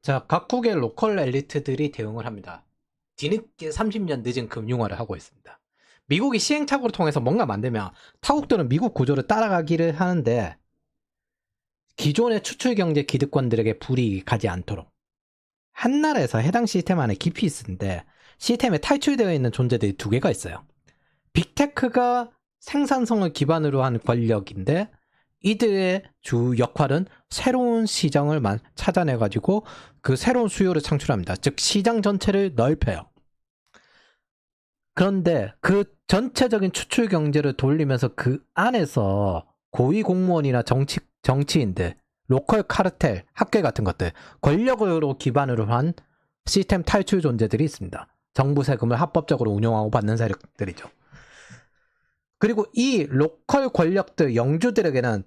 자, 각국의 로컬 엘리트들이 대응을 합니다. 뒤늦게 30년 늦은 금융화를 하고 있습니다. 미국이 시행착오를 통해서 뭔가 만들면 타국들은 미국 구조를 따라가기를 하는데 기존의 추출 경제 기득권들에게 불이익이 가지 않도록 한 나라에서 해당 시스템 안에 깊이 있는데 시스템에 탈출되어 있는 존재들이 두 개가 있어요. 빅테크가 생산성을 기반으로 한 권력인데 이들의 주 역할은 새로운 시장을 찾아내가지고 그 새로운 수요를 창출합니다. 즉 시장 전체를 넓혀요. 그런데 그 전체적인 추출 경제를 돌리면서 그 안에서 고위 공무원이나 정치인들, 로컬 카르텔, 학계 같은 것들, 권력으로 기반으로 한 시스템 탈출 존재들이 있습니다. 정부 세금을 합법적으로 운용하고 받는 세력들이죠. 그리고 이 로컬 권력들, 영주들에게는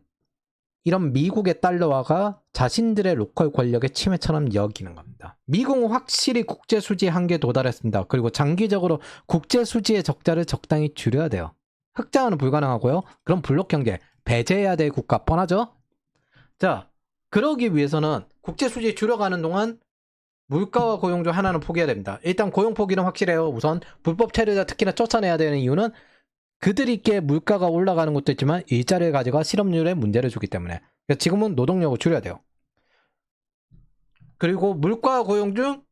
이런 미국의 달러화가 자신들의 로컬 권력의 침해처럼 여기는 겁니다. 미국은 확실히 국제 수지에 한계에 도달했습니다. 그리고 장기적으로 국제 수지의 적자를 적당히 줄여야 돼요. 흑자화는 불가능하고요. 그럼 블록 경제 배제해야 될 국가 뻔하죠? 자, 그러기 위해서는 국제 수지 줄여가는 동안 물가와 고용 중 하나는 포기해야 됩니다. 일단 고용 포기는 확실해요. 우선 불법 체류자 특히나 쫓아내야 되는 이유는 그들에게 물가가 올라가는 것도 있지만 일자리를 가져가 실업률에 문제를 주기 때문에 지금은 노동력을 줄여야 돼요. 그리고 물가와 고용 중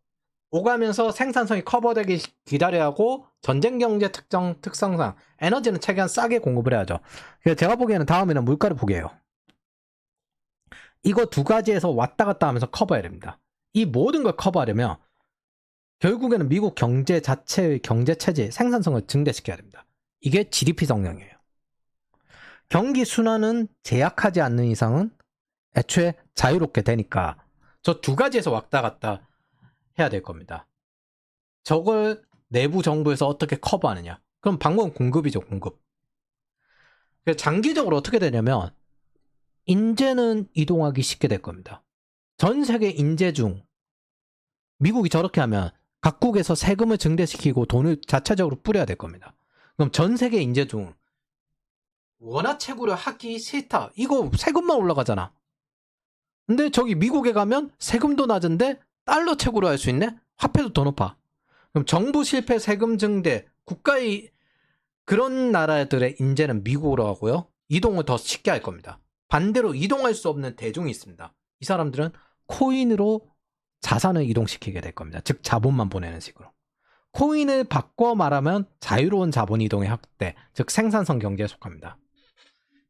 오가면서 생산성이 커버되기 기다려야 하고 전쟁 경제 특성상 에너지는 최대한 싸게 공급을 해야죠. 그래서 제가 보기에는 다음에는 물가를 포기해요. 이거 두 가지에서 왔다 갔다 하면서 커버해야 됩니다. 이 모든 걸 커버하려면 결국에는 미국 경제 자체의 경제 체제 생산성을 증대시켜야 됩니다. 이게 GDP 성장이에요. 경기 순환은 제약하지 않는 이상은 애초에 자유롭게 되니까 저 두 가지에서 왔다 갔다 해야 될 겁니다. 저걸 내부 정부에서 어떻게 커버하느냐? 그럼 방법은 공급이죠, 공급. 장기적으로 어떻게 되냐면 인재는 이동하기 쉽게 될 겁니다. 전 세계 인재 중 미국이 저렇게 하면 각국에서 세금을 증대시키고 돈을 자체적으로 뿌려야 될 겁니다. 그럼 전 세계 인재 중 원화 채굴을 하기 싫다. 이거 세금만 올라가잖아. 근데 저기 미국에 가면 세금도 낮은데 달러 채굴을 할 수 있네? 화폐도 더 높아. 그럼 정부 실패 세금 증대, 국가의 그런 나라들의 인재는 미국으로 가고요. 이동을 더 쉽게 할 겁니다. 반대로 이동할 수 없는 대중이 있습니다. 이 사람들은 코인으로 자산을 이동시키게 될 겁니다. 즉 자본만 보내는 식으로. 코인을 바꿔 말하면 자유로운 자본 이동의 확대, 즉 생산성 경제에 속합니다.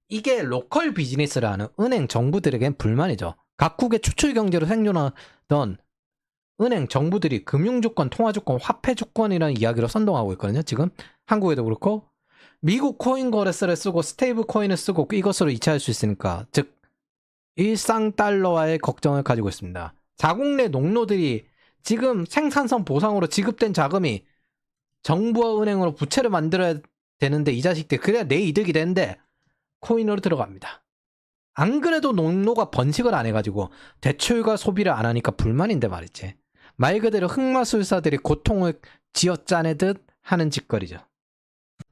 이게 로컬 비즈니스를 하는 은행, 정부들에겐 불만이죠. 각국의 추출 경제로 생존하던 은행, 정부들이 금융주권, 통화주권, 화폐주권이라는 이야기로 선동하고 있거든요. 지금 한국에도 그렇고 미국 코인 거래소를 쓰고 스테이블 코인을 쓰고 이것으로 이체할 수 있으니까 즉 일상 달러와의 걱정을 가지고 있습니다. 자국 내 농노들이 지금 생산성 보상으로 지급된 자금이 정부와 은행으로 부채를 만들어야 되는데 이 자식들 그래야 내 이득이 되는데 코인으로 들어갑니다. 안 그래도 농노가 번식을 안 해가지고 대출과 소비를 안 하니까 불만인데 말이지. 말 그대로 흑마술사들이 고통을 쥐어짜내듯 하는 짓거리죠.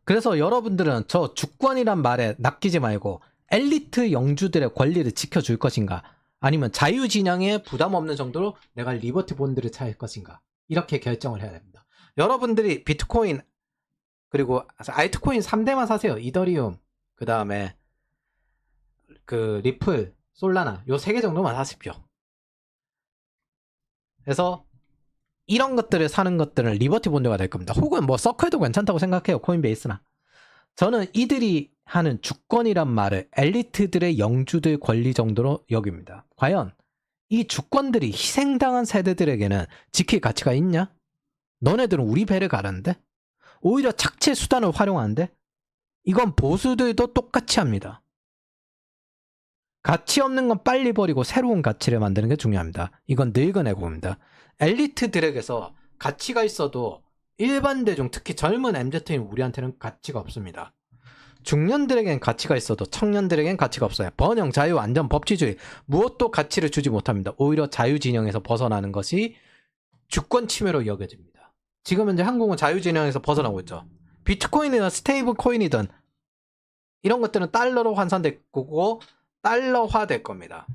그래서 여러분들은 저 주권이란 말에 낚이지 말고 엘리트 영주들의 권리를 지켜줄 것인가 아니면 자유진영에 부담 없는 정도로 내가 리버티 본드를 찰 것인가 이렇게 결정을 해야 됩니다. 여러분들이 비트코인 그리고 알트코인 3대만 사세요. 이더리움 그 다음에 그 리플, 솔라나 요 3개 정도만 사십시오. 그래서 이런 것들을 사는 것들은 리버티 본드가 될 겁니다. 혹은 뭐 서클도 괜찮다고 생각해요. 코인베이스나. 저는 이들이 하는 주권이란 말을 엘리트들의 영주들 권리 정도로 여깁니다. 과연 이 주권들이 희생당한 세대들에게는 지킬 가치가 있냐? 너네들은 우리 배를 가르는데? 오히려 착취 수단을 활용하는데? 이건 보수들도 똑같이 합니다. 가치 없는 건 빨리 버리고 새로운 가치를 만드는 게 중요합니다. 이건 늙은 애고입니다. 엘리트들에게서 가치가 있어도 일반 대중, 특히 젊은 MZ인 우리한테는 가치가 없습니다. 중년들에겐 가치가 있어도 청년들에겐 가치가 없어요. 번영, 자유, 안전, 법치주의 무엇도 가치를 주지 못합니다. 오히려 자유진영에서 벗어나는 것이 주권 침해로 여겨집니다. 지금 현재 한국은 자유진영에서 벗어나고 있죠. 비트코인이나 스테이블 코인이든 이런 것들은 달러로 환산될 거고 달러화 될 겁니다.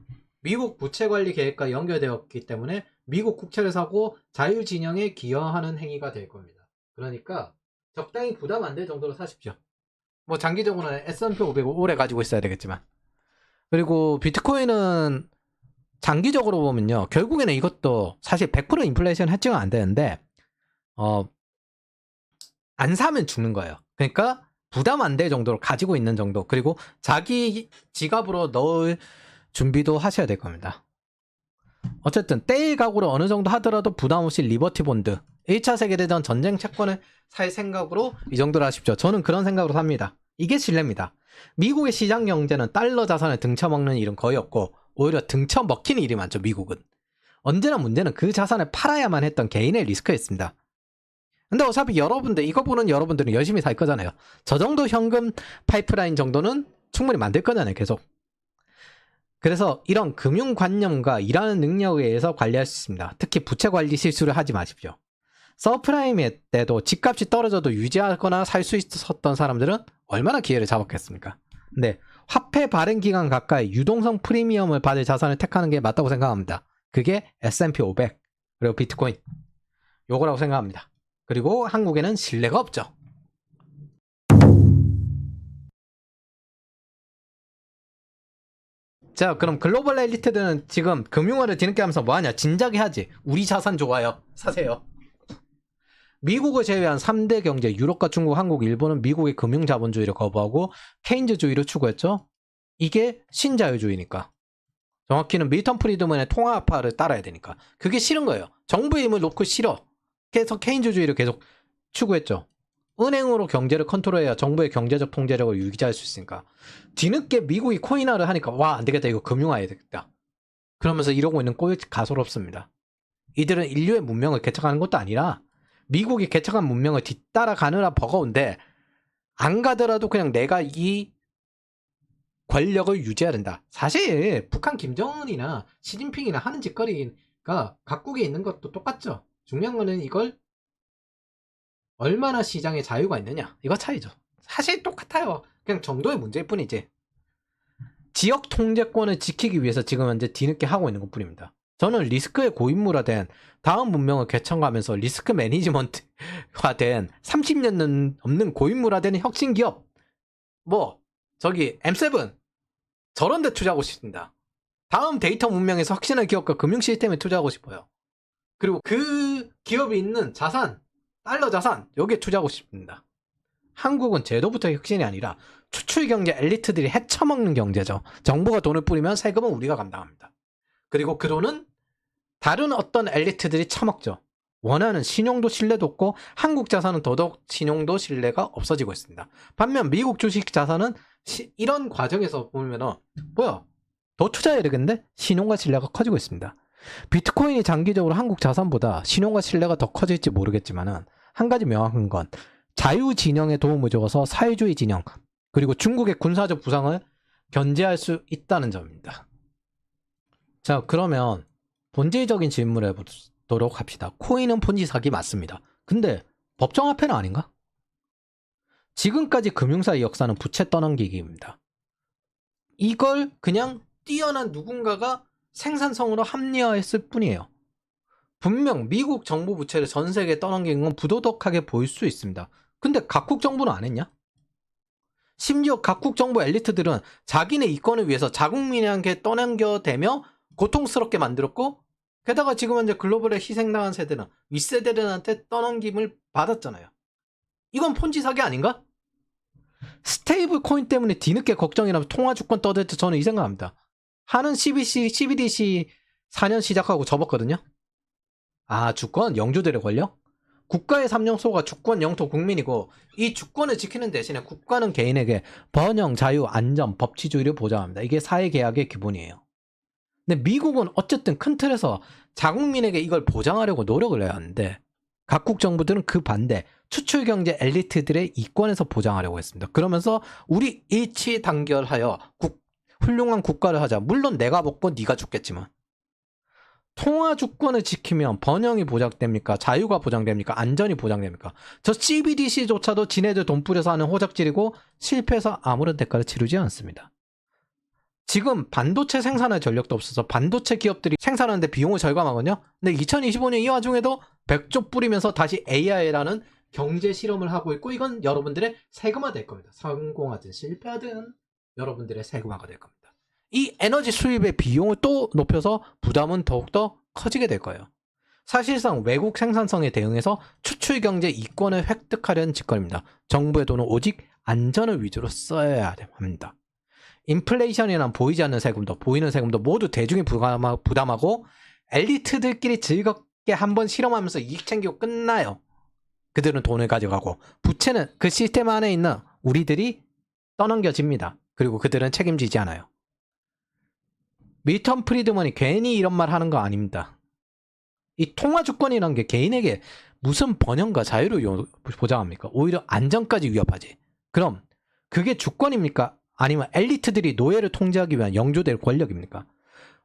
미국 부채관리 계획과 연결되었기 때문에 미국 국채를 사고 자유진영에 기여하는 행위가 될 겁니다. 그러니까 적당히 부담 안 될 정도로 사십시오. 뭐 장기적으로는 S&P 500을 오래 가지고 있어야 되겠지만. 그리고 비트코인은 장기적으로 보면요, 결국에는 이것도 사실 100% 인플레이션 해칭은 안 되는데 안 사면 죽는 거예요. 그러니까 부담 안 될 정도로 가지고 있는 정도, 그리고 자기 지갑으로 넣을 준비도 하셔야 될 겁니다. 어쨌든 때일 각오로 어느 정도 하더라도 부담 없이 리버티 본드 1차 세계대전 전쟁 채권을 살 생각으로 이 정도로 하십시오. 저는 그런 생각으로 삽니다. 이게 신뢰입니다. 미국의 시장 경제는 달러 자산을 등쳐먹는 일은 거의 없고 오히려 등쳐먹히는 일이 많죠. 미국은 언제나 문제는 그 자산을 팔아야만 했던 개인의 리스크였습니다. 근데 어차피 여러분들, 이거 보는 여러분들은 열심히 살 거잖아요. 저 정도 현금 파이프라인 정도는 충분히 만들 거잖아요. 계속. 그래서 이런 금융관념과 일하는 능력에 의해서 관리할 수 있습니다. 특히 부채 관리 실수를 하지 마십시오. 서프라임의 때도 집값이 떨어져도 유지하거나 살 수 있었던 사람들은 얼마나 기회를 잡았겠습니까? 근데 화폐 발행 기간 가까이 유동성 프리미엄을 받을 자산을 택하는 게 맞다고 생각합니다. 그게 S&P 500 그리고 비트코인 요거라고 생각합니다. 그리고 한국에는 신뢰가 없죠. 자, 그럼 글로벌 엘리트들은 지금 금융화를 뒤늦게 하면서 뭐하냐? 진작에 하지. 우리 자산 좋아요. 사세요. 미국을 제외한 3대 경제, 유럽과 중국, 한국, 일본은 미국의 금융자본주의를 거부하고 케인즈주의를 추구했죠. 이게 신자유주의니까. 정확히는 밀턴 프리드먼의 통화파를 따라야 되니까. 그게 싫은 거예요. 정부의 힘을 놓고 싫어. 그래서 케인즈주의를 계속 추구했죠. 은행으로 경제를 컨트롤해야 정부의 경제적 통제력을 유지할 수 있으니까. 뒤늦게 미국이 코인화를 하니까 와, 안 되겠다. 이거 금융화해야 되겠다. 그러면서 이러고 있는 꼴 가소롭습니다. 이들은 인류의 문명을 개척하는 것도 아니라 미국이 개척한 문명을 뒤따라가느라 버거운데 안 가더라도 그냥 내가 이 권력을 유지해야 된다. 사실 북한 김정은이나 시진핑이나 하는 짓거리가 각국에 있는 것도 똑같죠. 중요한 거는 이걸 얼마나 시장에 자유가 있느냐, 이거 차이죠. 사실 똑같아요. 그냥 정도의 문제일 뿐이지. 지역 통제권을 지키기 위해서 지금 현재 뒤늦게 하고 있는 것 뿐입니다. 저는 리스크에 고인물화된 다음 문명을 개척하면서 리스크 매니지먼트화된 30년 넘는 고인물화된 혁신기업 뭐 저기 M7 저런 데 투자하고 싶습니다. 다음 데이터 문명에서 혁신할 기업과 금융 시스템에 투자하고 싶어요. 그리고 그 기업이 있는 자산, 달러 자산, 여기에 투자하고 싶습니다. 한국은 제도부터 혁신이 아니라 추출 경제 엘리트들이 헤쳐먹는 경제죠. 정부가 돈을 뿌리면 세금은 우리가 감당합니다. 그리고 그 돈은 다른 어떤 엘리트들이 처먹죠. 원하는 신용도 신뢰도 없고 한국 자산은 더더욱 신용도 신뢰가 없어지고 있습니다. 반면 미국 주식 자산은 이런 과정에서 보면은 뭐야, 더 투자해야 되겠는데 신용과 신뢰가 커지고 있습니다. 비트코인이 장기적으로 한국 자산보다 신용과 신뢰가 더 커질지 모르겠지만은 한 가지 명확한 건 자유진영에 도움을 줘서 사회주의 진영 그리고 중국의 군사적 부상을 견제할 수 있다는 점입니다. 자, 그러면 본질적인 질문을 해보도록 합시다. 코인은 폰지 사기 맞습니다. 근데 법정화폐는 아닌가? 지금까지 금융사의 역사는 부채 떠넘기기입니다. 이걸 그냥 뛰어난 누군가가 생산성으로 합리화했을 뿐이에요. 분명 미국 정부 부채를 전 세계에 떠넘긴 건 부도덕하게 보일 수 있습니다. 근데 각국 정부는 안 했냐? 심지어 각국 정부 엘리트들은 자기네 이권을 위해서 자국민에게 떠넘겨대며 고통스럽게 만들었고, 게다가 지금 현재 글로벌에 희생당한 세대는 윗세대들한테 떠넘김을 받았잖아요. 이건 폰지 사기 아닌가? 스테이블 코인 때문에 뒤늦게 걱정이라면 통화 주권 떠들 때 저는 이 생각합니다. 하는 CBDC 4년 시작하고 접었거든요. 아, 주권 영주들에 걸려? 국가의 3영소가 주권, 영토, 국민이고 이 주권을 지키는 대신에 국가는 개인에게 번영, 자유, 안전, 법치주의를 보장합니다. 이게 사회계약의 기본이에요. 근데 미국은 어쨌든 큰 틀에서 자국민에게 이걸 보장하려고 노력을 해야 하는데 각국 정부들은 그 반대, 추출경제 엘리트들의 이권에서 보장하려고 했습니다. 그러면서 우리 일치 단결하여 훌륭한 국가를 하자. 물론 내가 먹고 네가 죽겠지만. 통화 주권을 지키면 번영이 보장됩니까? 자유가 보장됩니까? 안전이 보장됩니까? 저 CBDC조차도 지네들 돈 뿌려서 하는 호적질이고 실패해서 아무런 대가를 치르지 않습니다. 지금 반도체 생산할 전력도 없어서 반도체 기업들이 생산하는데 비용을 절감하거든요. 근데 2025년 이 와중에도 100조 뿌리면서 다시 AI라는 경제 실험을 하고 있고, 이건 여러분들의 세금화 될 겁니다. 성공하든 실패하든 여러분들의 세금화가 될 겁니다. 이 에너지 수입의 비용을 또 높여서 부담은 더욱더 커지게 될 거예요. 사실상 외국 생산성에 대응해서 추출 경제 이권을 획득하려는 짓거리입니다. 정부의 돈은 오직 안전을 위주로 써야 합니다. 인플레이션이란 보이지 않는 세금도 보이는 세금도 모두 대중이 부담하고 엘리트들끼리 즐겁게 한번 실험하면서 이익 챙기고 끝나요. 그들은 돈을 가져가고 부채는 그 시스템 안에 있는 우리들이 떠넘겨집니다. 그리고 그들은 책임지지 않아요. 밀턴 프리드먼이 괜히 이런 말 하는 거 아닙니다. 이 통화주권이라는 게 개인에게 무슨 번영과 자유를 보장합니까? 오히려 안전까지 위협하지. 그럼 그게 주권입니까? 아니면 엘리트들이 노예를 통제하기 위한 영주들의 권력입니까?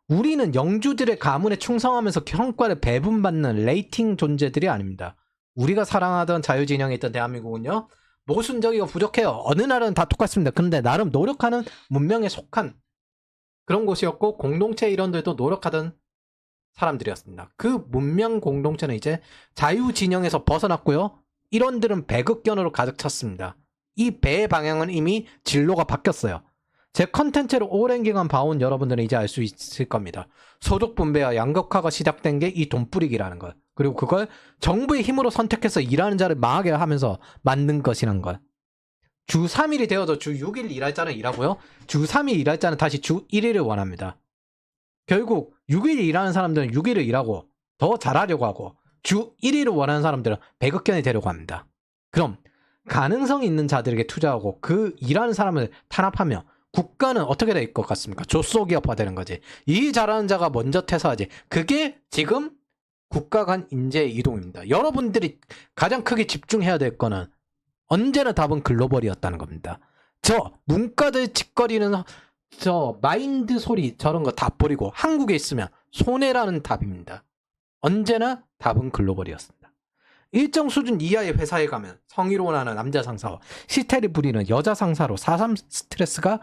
우리는 영주들의 가문에 충성하면서 성과를 배분받는 레이팅 존재들이 아닙니다. 우리가 사랑하던 자유진영에 있던 대한민국은요, 모순적이고 부족해요. 어느 나라는 다 똑같습니다. 근데 나름 노력하는 문명에 속한 그런 곳이었고, 공동체 일원들도 노력하던 사람들이었습니다. 그 문명 공동체는 이제 자유진영에서 벗어났고요. 일원들은 배극견으로 가득 찼습니다. 이 배의 방향은 이미 진로가 바뀌었어요. 제 컨텐츠를 오랜 기간 봐온 여러분들은 이제 알 수 있을 겁니다. 소득 분배와 양극화가 시작된 게 이 돈뿌리기라는 것. 그리고 그걸 정부의 힘으로 선택해서 일하는 자를 망하게 하면서 만든 것이란 것. 주 3일이 되어도 주 6일 일할 자는 일하고요. 주 3일 일할 자는 다시 주 1일을 원합니다. 결국 6일 일하는 사람들은 6일을 일하고 더 잘하려고 하고, 주 1일을 원하는 사람들은 배극견이 되려고 합니다. 그럼 가능성이 있는 자들에게 투자하고 그 일하는 사람을 탄압하며 국가는 어떻게 될 것 같습니까? 조소기업화 되는 거지. 이 잘하는 자가 먼저 퇴사하지. 그게 지금 국가 간 인재 이동입니다. 여러분들이 가장 크게 집중해야 될 거는 언제나 답은 글로벌이었다는 겁니다. 저 문과들 짓거리는 저 마인드 소리 저런 거 다 버리고 한국에 있으면 손해라는 답입니다. 언제나 답은 글로벌이었습니다. 일정 수준 이하의 회사에 가면 성희롱하는 남자 상사와 시태를 부리는 여자 상사로 4.3 스트레스가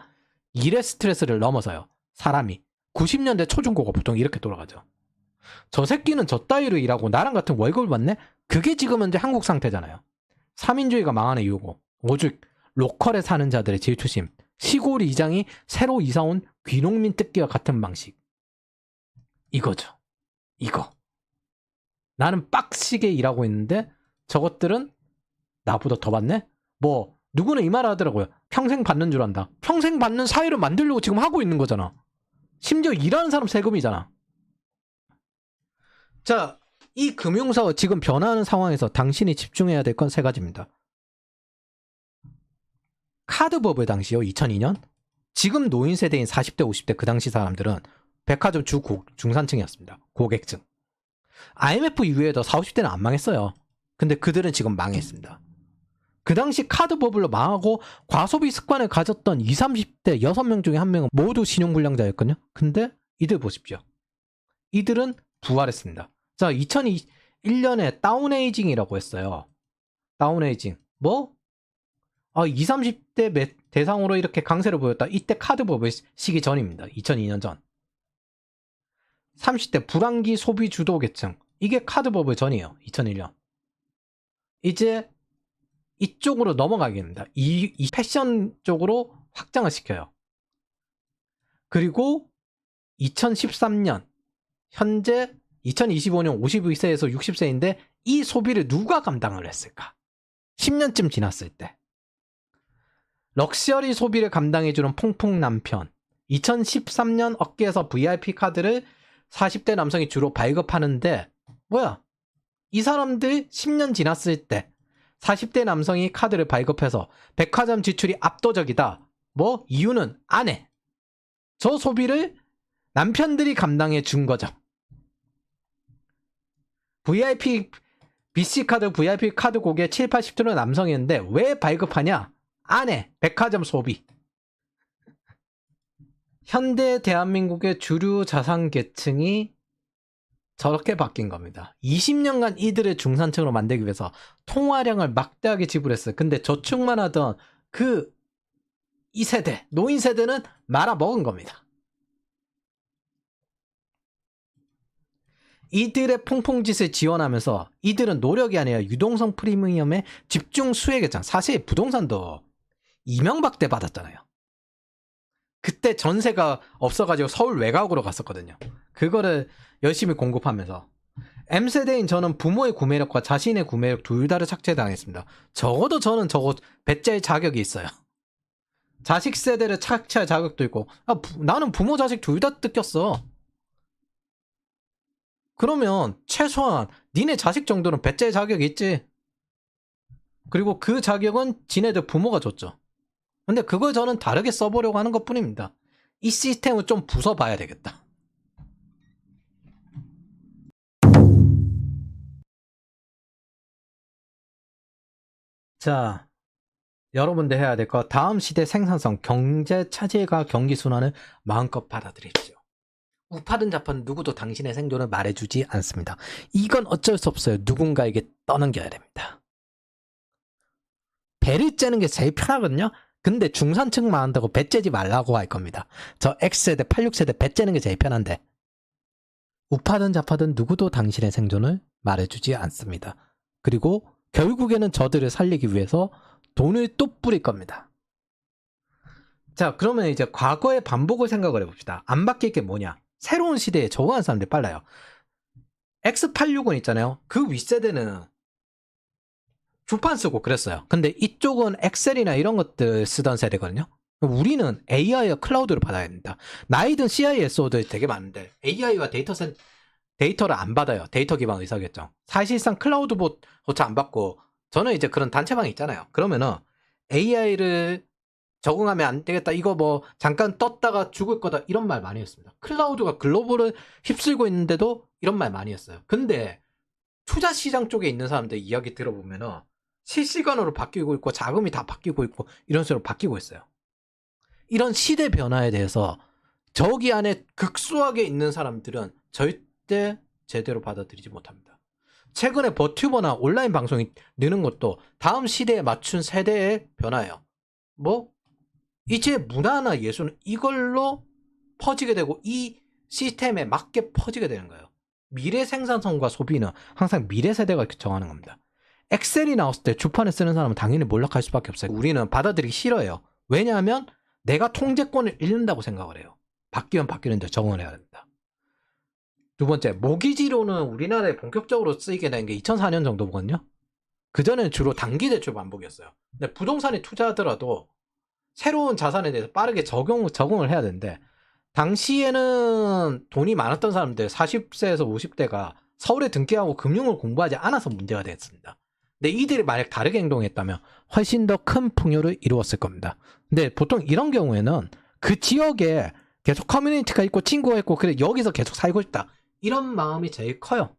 일의 스트레스를 넘어서요. 사람이 90년대 초중고가 보통 이렇게 돌아가죠. 저 새끼는 저 따위로 일하고 나랑 같은 월급을 받네? 그게 지금 현재 한국 상태잖아요. 3인주의가 망하는 이유고, 오직 로컬에 사는 자들의 질투심, 시골 이장이 새로 이사온 귀농민 뜯기와 같은 방식. 이거죠. 이거. 나는 빡시게 일하고 있는데 저것들은 나보다 더 받네? 뭐 누구는 이 말 하더라고요. 평생 받는 줄 안다. 평생 받는 사회를 만들려고 지금 하고 있는 거잖아. 심지어 일하는 사람 세금이잖아. 자, 이 금융사와 지금 변화하는 상황에서 당신이 집중해야 될 건 세 가지입니다. 카드버블 당시요, 2002년. 지금 노인 세대인 40대 50대 그 당시 사람들은 백화점 중산층이었습니다. 고객층. IMF 이후에도 40, 50대는 안 망했어요. 근데 그들은 지금 망했습니다. 그 당시 카드 버블로 망하고 과소비 습관을 가졌던 20, 30대 6명 중에 1명은 모두 신용불량자였거든요. 근데 이들 보십시오. 이들은 부활했습니다. 자, 2001년에 다운에이징이라고 했어요. 다운에이징. 뭐? 20, 30대 대상으로 이렇게 강세를 보였다. 이때 카드 버블 시기 전입니다. 2002년 전. 30대 불황기 소비 주도 계층. 이게 카드 버블 전이에요. 2001년. 이제 이쪽으로 넘어가겠습니다. 이 패션 쪽으로 확장을 시켜요. 그리고 2013년 현재 2025년 52세에서 60세인데 이 소비를 누가 감당을 했을까? 10년쯤 지났을 때. 럭셔리 소비를 감당해주는 퐁퐁 남편. 2013년 업계에서 VIP 카드를 40대 남성이 주로 발급하는데, 뭐야? 이 사람들 10년 지났을 때 40대 남성이 카드를 발급해서 백화점 지출이 압도적이다. 뭐? 이유는 아내. 저 소비를 남편들이 감당해 준 거죠. BC카드 VIP 카드 고객 7, 80대는 남성이었는데 왜 발급하냐? 아내, 백화점 소비. 현대 대한민국의 주류 자산 계층이 저렇게 바뀐 겁니다. 20년간 이들을 중산층으로 만들기 위해서 통화량을 막대하게 지불했어요. 근데 저축만 하던 이 세대, 노인 세대는 말아먹은 겁니다. 이들의 퐁퐁짓을 지원하면서 이들은 노력이 아니라 유동성 프리미엄의 집중 수혜겠잖아. 사실 부동산도 이명박 때 받았잖아요. 그때 전세가 없어가지고 서울 외곽으로 갔었거든요. 그거를 열심히 공급하면서 M세대인 저는 부모의 구매력과 자신의 구매력 둘 다를 착취당했습니다. 적어도 저는 배째의 자격이 있어요. 자식 세대를 착취할 자격도 있고 나는 부모 자식 둘 다 뜯겼어. 그러면 최소한 니네 자식 정도는 배째의 자격이 있지. 그리고 그 자격은 지네들 부모가 줬죠. 근데 그걸 저는 다르게 써보려고 하는 것 뿐입니다. 이 시스템을 좀 부숴봐야 되겠다. 자, 여러분들 해야 될 거 다음 시대 생산성, 경제 차질과 경기 순환을 마음껏 받아들이십시오. 우파든 좌파든 누구도 당신의 생존을 말해주지 않습니다. 이건 어쩔 수 없어요. 누군가에게 떠넘겨야 됩니다. 배를 째는 게 제일 편하거든요. 근데 중산층만 한다고 배 째지 말라고 할 겁니다. 저 X세대, 86세대 배 째는 게 제일 편한데 우파든 좌파든 누구도 당신의 생존을 말해주지 않습니다. 그리고 결국에는 저들을 살리기 위해서 돈을 또 뿌릴 겁니다. 자, 그러면 이제 과거의 반복을 생각을 해봅시다. 안 바뀔 게 뭐냐? 새로운 시대에 적응하는 사람들이 빨라요. X86은 있잖아요. 그 윗세대는 주판 쓰고 그랬어요. 근데 이쪽은 엑셀이나 이런 것들 쓰던 세대거든요. 우리는 AI와 클라우드를 받아야 됩니다. 나이든 CISO들 되게 많은데 AI와 데이터를 안 받아요. 데이터 기반 의사결정. 사실상 클라우드보다 안 받고 저는 이제 그런 단체방이 있잖아요. 그러면은 AI를 적응하면 안 되겠다. 이거 뭐 잠깐 떴다가 죽을 거다. 이런 말 많이 했습니다. 클라우드가 글로벌을 휩쓸고 있는데도 이런 말 많이 했어요. 근데 투자 시장 쪽에 있는 사람들 이야기 들어보면은 실시간으로 바뀌고 있고 자금이 다 바뀌고 있고 이런 식으로 바뀌고 있어요. 이런 시대 변화에 대해서 저기 안에 극소하게 있는 사람들은 절대 제대로 받아들이지 못합니다. 최근에 버튜버나 온라인 방송이 느는 것도 다음 시대에 맞춘 세대의 변화예요. 뭐? 이제 문화나 예술은 이걸로 퍼지게 되고 이 시스템에 맞게 퍼지게 되는 거예요. 미래 생산성과 소비는 항상 미래 세대가 정하는 겁니다. 엑셀이 나왔을 때 주판에 쓰는 사람은 당연히 몰락할 수밖에 없어요. 우리는 받아들이기 싫어요. 왜냐하면 내가 통제권을 잃는다고 생각을 해요. 바뀌면 바뀌는데 적응을 해야 됩니다. 두 번째, 모기지로는 우리나라에 본격적으로 쓰이게 된 게 2004년 정도거든요. 그전에는 주로 단기 대출 반복이었어요. 근데 부동산에 투자하더라도 새로운 자산에 대해서 빠르게 적응을 해야 되는데 당시에는 돈이 많았던 사람들 40세에서 50대가 서울에 등기하고 금융을 공부하지 않아서 문제가 됐습니다. 근데 이들이 만약 다르게 행동했다면 훨씬 더 큰 풍요를 이루었을 겁니다. 근데 보통 이런 경우에는 그 지역에 계속 커뮤니티가 있고 친구가 있고 그래 여기서 계속 살고 싶다. 이런 마음이 제일 커요.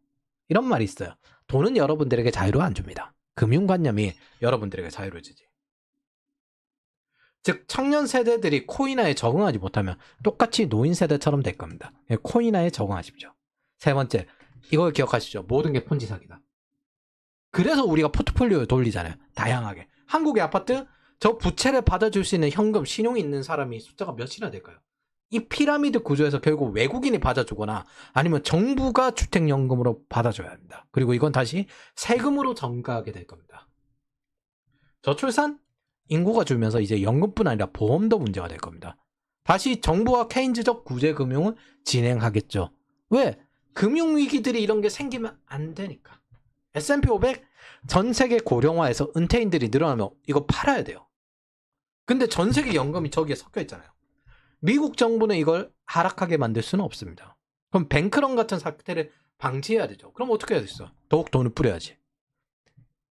이런 말이 있어요. 돈은 여러분들에게 자유를 안 줍니다. 금융관념이 여러분들에게 자유를 주지. 즉 청년 세대들이 코인화에 적응하지 못하면 똑같이 노인 세대처럼 될 겁니다. 코인화에 적응하십시오. 세 번째, 이걸 기억하십시오. 모든 게 폰지 사기다. 그래서 우리가 포트폴리오를 돌리잖아요. 다양하게. 한국의 아파트 저 부채를 받아줄 수 있는 현금, 신용이 있는 사람이 숫자가 몇이나 될까요? 이 피라미드 구조에서 결국 외국인이 받아주거나 아니면 정부가 주택연금으로 받아줘야 합니다. 그리고 이건 다시 세금으로 전가하게 될 겁니다. 저출산? 인구가 줄면서 이제 연금뿐 아니라 보험도 문제가 될 겁니다. 다시 정부와 케인즈적 구제금융을 진행하겠죠. 왜? 금융위기들이 이런 게 생기면 안 되니까. S&P 500 전 세계 고령화에서 은퇴인들이 늘어나면 이거 팔아야 돼요. 근데 전 세계 연금이 저기에 섞여 있잖아요. 미국 정부는 이걸 하락하게 만들 수는 없습니다. 그럼 뱅크런 같은 사태를 방지해야 되죠. 그럼 어떻게 해야 되겠어? 더욱 돈을 뿌려야지.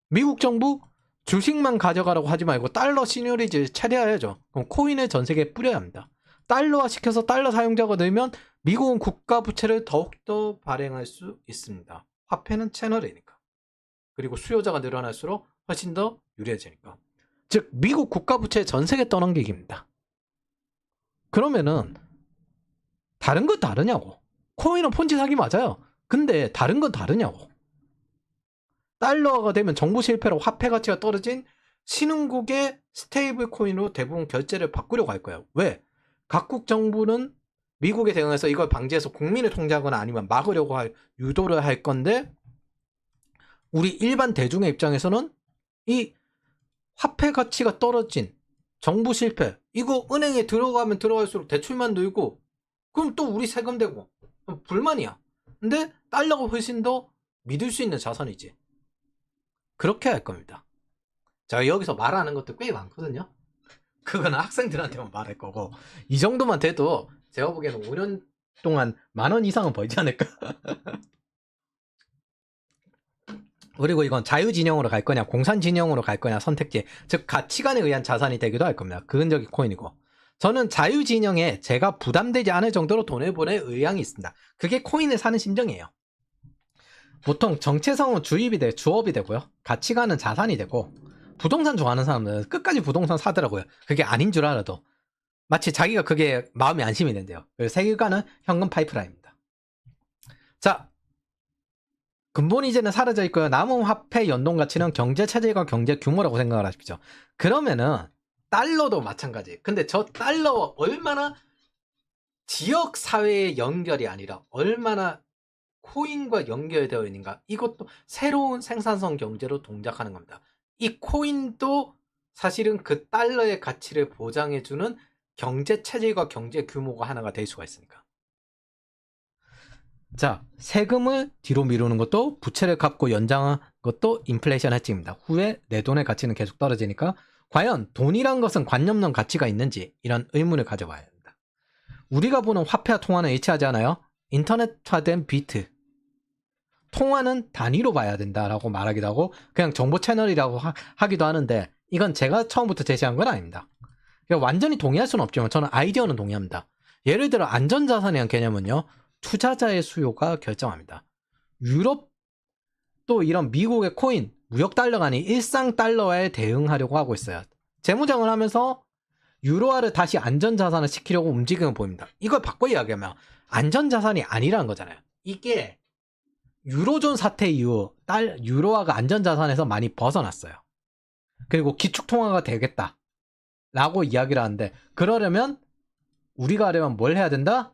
미국 정부 주식만 가져가라고 하지 말고 달러 시뇰리즈 처리해야죠. 그럼 코인을 전 세계에 뿌려야 합니다. 달러화 시켜서 달러 사용자가 늘면 미국은 국가 부채를 더욱더 발행할 수 있습니다. 화폐는 채널이니까. 그리고 수요자가 늘어날수록 훨씬 더 유리해지니까. 즉 미국 국가 부채 전 세계 떠넘기기입니다. 그러면은 다른 건 다르냐고. 코인은 폰지 사기 맞아요. 근데 다른 건 다르냐고. 달러가 되면 정부 실패로 화폐 가치가 떨어진 신흥국의 스테이블 코인으로 대부분 결제를 바꾸려고 할 거예요. 왜? 각국 정부는 미국에 대응해서 이걸 방지해서 국민을 통제하거나 아니면 막으려고 유도를 할 건데, 우리 일반 대중의 입장에서는 이 화폐 가치가 떨어진 정부 실패, 이거 은행에 들어가면 들어갈수록 대출만 늘고, 그럼 또 우리 세금 되고 불만이야. 근데 달러가 훨씬 더 믿을 수 있는 자산이지. 그렇게 할 겁니다. 제가 여기서 말하는 것도 꽤 많거든요. 그거는 학생들한테만 말할 거고, 이 정도만 돼도 제가 보기에는 5년 동안 10,000원 이상은 벌지 않을까. 그리고 이건 자유진영으로 갈 거냐 공산진영으로 갈 거냐 선택지, 즉 가치관에 의한 자산이 되기도 할 겁니다. 근저기 코인이고, 저는 자유진영에 제가 부담되지 않을 정도로 돈을 보낼 의향이 있습니다. 그게 코인을 사는 심정이에요. 보통 정체성은 주입이 돼, 주업이 되고요, 가치관은 자산이 되고, 부동산 좋아하는 사람들은 끝까지 부동산 사더라고요. 그게 아닌 줄 알아도 마치 자기가 그게 마음이 안심이 된대요. 세계관은 현금 파이프라인입니다. 자, 근본 이제는 사라져 있고요. 남은 화폐 연동 가치는 경제 체질과 경제 규모라고 생각을 하십시오. 그러면은 달러도 마찬가지. 근데 저 달러와 얼마나 지역 사회의 연결이 아니라 얼마나 코인과 연결되어 있는가, 이것도 새로운 생산성 경제로 동작하는 겁니다. 이 코인도 사실은 그 달러의 가치를 보장해주는 경제 체질과 경제 규모가 하나가 될 수가 있으니까. 자, 세금을 뒤로 미루는 것도, 부채를 갚고 연장한 것도 인플레이션 해칭입니다. 후에 내 돈의 가치는 계속 떨어지니까 과연 돈이란 것은 관념론 가치가 있는지, 이런 의문을 가져봐야 합니다. 우리가 보는 화폐와 통화는 일치하지 않아요? 인터넷화된 비트, 통화는 단위로 봐야 된다라고 말하기도 하고 그냥 정보 채널이라고 하기도 하는데, 이건 제가 처음부터 제시한 건 아닙니다. 그러니까 완전히 동의할 수는 없지만 저는 아이디어는 동의합니다. 예를 들어 안전자산이란 개념은요, 투자자의 수요가 결정합니다. 유럽도 이런 미국의 코인, 무역 달러가 아닌 일상 달러에 대응하려고 하고 있어요. 재무장을 하면서 유로화를 다시 안전자산을 시키려고 움직임을 보입니다. 이걸 바꿔 이야기하면 안전자산이 아니라는 거잖아요. 이게 유로존 사태 이후 유로화가 안전자산에서 많이 벗어났어요. 그리고 기축통화가 되겠다 라고 이야기를 하는데, 그러려면 우리가 하려면 뭘 해야 된다?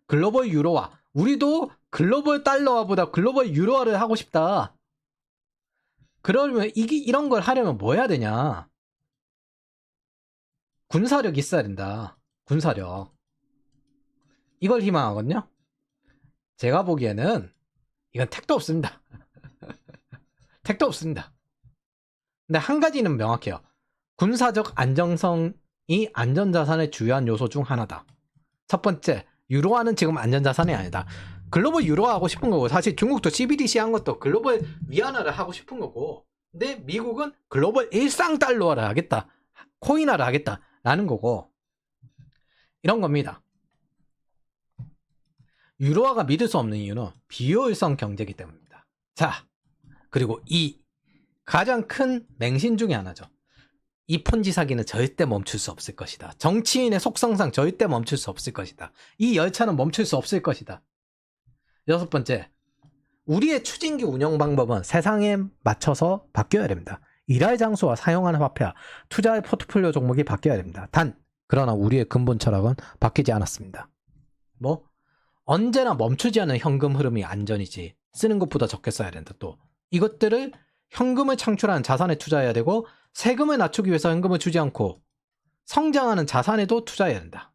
글로벌 유로화. 우리도 글로벌 달러화보다 글로벌 유로화를 하고 싶다. 그러려면 이런 걸 하려면 뭐 해야 되냐? 군사력 있어야 된다. 군사력. 이걸 희망하거든요. 제가 보기에는 이건 택도 없습니다. 택도 없습니다. 근데 한 가지는 명확해요. 군사적 안정성이 안전자산의 주요한 요소 중 하나다. 첫 번째, 유로화는 지금 안전자산이 아니다. 글로벌 유로화 하고 싶은 거고, 사실 중국도 CBDC 한 것도 글로벌 위안화를 하고 싶은 거고, 근데 미국은 글로벌 일상 달러화를 하겠다, 코인화를 하겠다라는 거고, 이런 겁니다. 유로화가 믿을 수 없는 이유는 비효율성 경제이기 때문입니다. 자, 그리고 이 가장 큰 맹신 중에 하나죠. 이 폰지 사기는 절대 멈출 수 없을 것이다. 정치인의 속성상 절대 멈출 수 없을 것이다. 이 열차는 멈출 수 없을 것이다. 6번째, 우리의 추진기 운영 방법은 세상에 맞춰서 바뀌어야 됩니다. 일할 장소와 사용하는 화폐와 투자의 포트폴리오 종목이 바뀌어야 됩니다. 그러나 우리의 근본 철학은 바뀌지 않았습니다. 언제나 멈추지 않는 현금 흐름이 안전이지, 쓰는 것보다 적게 써야 된다. 또 이것들을 현금을 창출하는 자산에 투자해야 되고, 세금을 낮추기 위해서 현금을 주지 않고 성장하는 자산에도 투자해야 된다.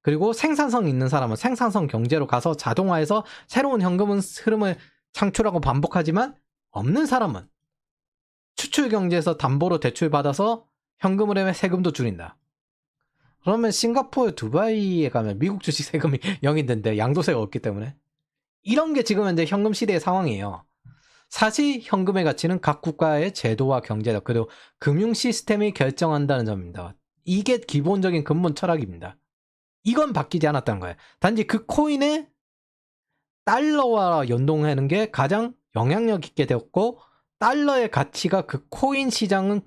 그리고 생산성 있는 사람은 생산성 경제로 가서 자동화해서 새로운 현금 흐름을 창출하고 반복하지만, 없는 사람은 추출 경제에서 담보로 대출 받아서 현금 흐름에 세금도 줄인다. 그러면 싱가포르, 두바이에 가면 미국 주식 세금이 0인데 양도세가 없기 때문에, 이런 게 지금 현재 현금 시대의 상황이에요. 사실 현금의 가치는 각 국가의 제도와 경제력, 그리고 금융 시스템이 결정한다는 점입니다. 이게 기본적인 근본 철학입니다. 이건 바뀌지 않았다는 거예요. 단지 그 코인의 달러와 연동하는 게 가장 영향력 있게 되었고, 달러의 가치가 그 코인 시장은,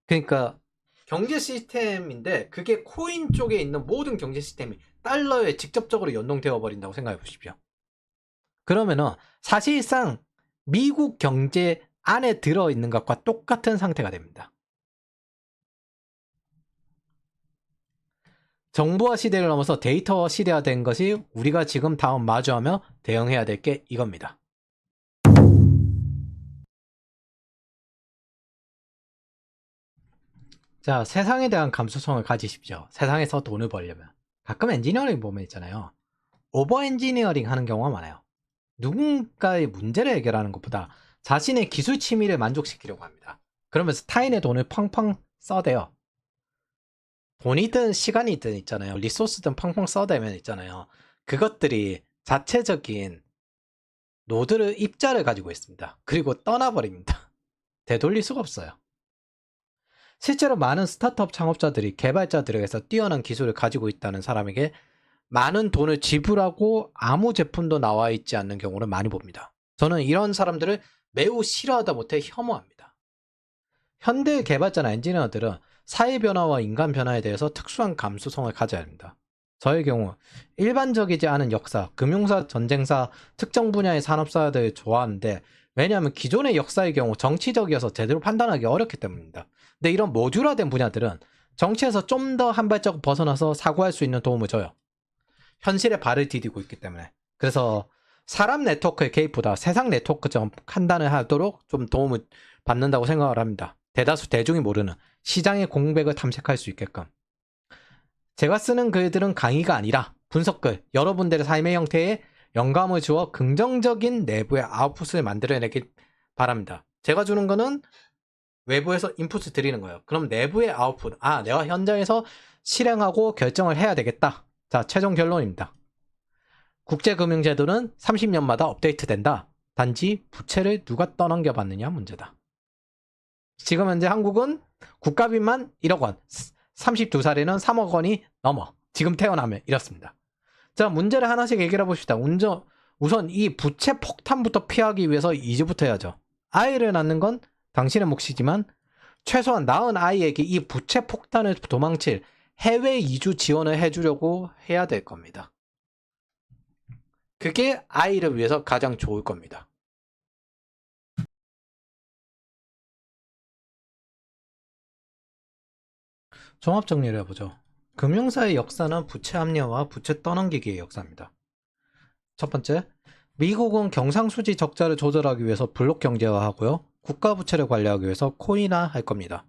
그러니까 경제 시스템인데 그게 코인 쪽에 있는 모든 경제 시스템이 달러에 직접적으로 연동되어 버린다고 생각해 보십시오. 그러면은 사실상 미국 경제 안에 들어있는 것과 똑같은 상태가 됩니다. 정보화 시대를 넘어서 데이터화 시대가 된 것이 우리가 지금 다음 마주하며 대응해야 될 게 이겁니다. 자, 세상에 대한 감수성을 가지십시오. 세상에서 돈을 벌려면. 가끔 엔지니어링 보면 있잖아요. 오버 엔지니어링 하는 경우가 많아요. 누군가의 문제를 해결하는 것보다 자신의 기술 취미를 만족시키려고 합니다. 그러면서 타인의 돈을 펑펑 써대요. 돈이든 시간이든 있잖아요. 리소스든 펑펑 써대면 있잖아요. 그것들이 자체적인 노드를 입자를 가지고 있습니다. 그리고 떠나버립니다. 되돌릴 수가 없어요. 실제로 많은 스타트업 창업자들이 개발자들에게서 뛰어난 기술을 가지고 있다는 사람에게 많은 돈을 지불하고 아무 제품도 나와 있지 않는 경우를 많이 봅니다. 저는 이런 사람들을 매우 싫어하다 못해 혐오합니다. 현대 개발자나 엔지니어들은 사회 변화와 인간 변화에 대해서 특수한 감수성을 가져야 합니다. 저의 경우 일반적이지 않은 역사, 금융사, 전쟁사, 특정 분야의 산업사들을 좋아하는데 왜냐하면 기존의 역사의 경우 정치적이어서 제대로 판단하기 어렵기 때문입니다. 근데 이런 모듈화된 분야들은 정치에서 좀 더 한 발자국 벗어나서 사고할 수 있는 도움을 줘요. 현실에 발을 디디고 있기 때문에. 그래서 사람 네트워크의 개입보다 세상 네트워크처럼 판단을 하도록 좀 도움을 받는다고 생각을 합니다. 대다수 대중이 모르는 시장의 공백을 탐색할 수 있게끔. 제가 쓰는 글들은 강의가 아니라 분석글, 여러분들의 삶의 형태에 영감을 주어 긍정적인 내부의 아웃풋을 만들어내길 바랍니다. 제가 주는 거는 외부에서 인풋을 드리는 거예요. 그럼 내부의 아웃풋, 내가 현장에서 실행하고 결정을 해야 되겠다. 자, 최종 결론입니다. 국제금융제도는 30년마다 업데이트된다. 단지 부채를 누가 떠넘겨봤느냐 문제다. 지금 현재 한국은 국가비만 1억 원, 32살에는 3억 원이 넘어. 지금 태어나면 이렇습니다. 자, 문제를 하나씩 얘기해 봅시다. 우선 이 부채 폭탄부터 피하기 위해서 이제부터 해야죠. 아이를 낳는 건 당신의 몫이지만 최소한 낳은 아이에게 이 부채 폭탄을 도망칠 해외 이주 지원을 해주려고 해야 될 겁니다. 그게 아이를 위해서 가장 좋을 겁니다. 종합 정리를 해보죠. 금융사의 역사는 부채 합리화와 부채 떠넘기기의 역사입니다. 첫 번째, 미국은 경상수지 적자를 조절하기 위해서 블록 경제화하고요. 국가 부채를 관리하기 위해서 코인화할 겁니다.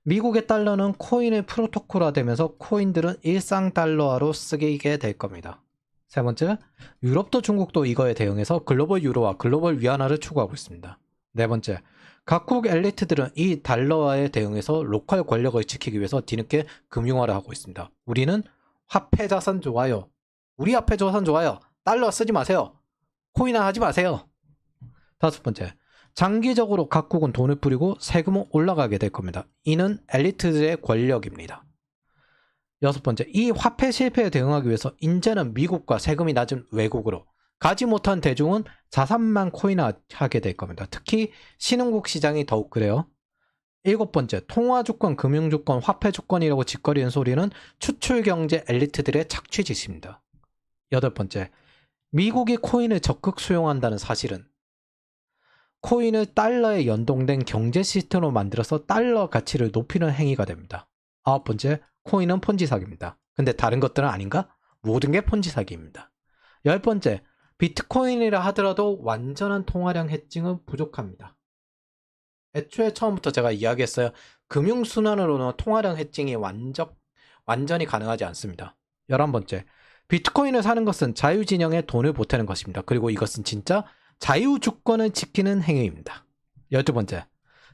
미국의 달러는 코인의 프로토콜화되면서 코인들은 일상 달러화로 쓰이게 될 겁니다. 세 번째, 유럽도 중국도 이거에 대응해서 글로벌 유로와 글로벌 위안화를 추구하고 있습니다. 네 번째, 각국 엘리트들은 이 달러화에 대응해서 로컬 권력을 지키기 위해서 뒤늦게 금융화를 하고 있습니다. 우리는 화폐 자산 좋아요. 우리 화폐 자산 좋아요. 달러 쓰지 마세요. 코인화 하지 마세요. 다섯 번째, 장기적으로 각국은 돈을 뿌리고 세금은 올라가게 될 겁니다. 이는 엘리트들의 권력입니다. 여섯 번째, 이 화폐 실패에 대응하기 위해서 이제는 미국과 세금이 낮은 외국으로 가지 못한 대중은 자산만 코인화하게 될 겁니다. 특히 신흥국 시장이 더욱 그래요. 일곱 번째, 통화주권, 금융주권, 화폐주권이라고 짓거리는 소리는 추출경제 엘리트들의 착취짓입니다. 여덟 번째, 미국이 코인을 적극 수용한다는 사실은 코인을 달러에 연동된 경제 시스템으로 만들어서 달러 가치를 높이는 행위가 됩니다. 아홉 번째, 코인은 폰지 사기입니다. 근데 다른 것들은 아닌가? 모든 게 폰지 사기입니다. 열 번째, 비트코인이라 하더라도 완전한 통화량 해칭은 부족합니다. 애초에 처음부터 제가 이야기했어요. 금융순환으로는 통화량 해칭이 완전히 가능하지 않습니다. 11번째, 비트코인을 사는 것은 자유진영에 돈을 보태는 것입니다. 그리고 이것은 진짜 자유주권을 지키는 행위입니다. 12번째,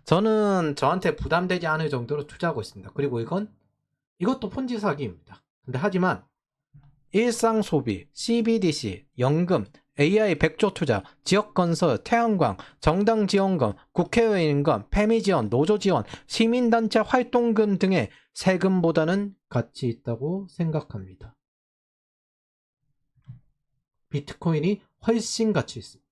저는 저한테 부담되지 않을 정도로 투자하고 있습니다. 그리고 이것도 폰지 사기입니다. 근데 하지만 일상 소비, CBDC, 연금, AI 100조 투자, 지역건설, 태양광, 정당 지원금, 국회의원금, 패미 지원, 노조 지원, 시민단체 활동금 등의 세금보다는 가치 있다고 생각합니다. 비트코인이 훨씬 가치 있습니다.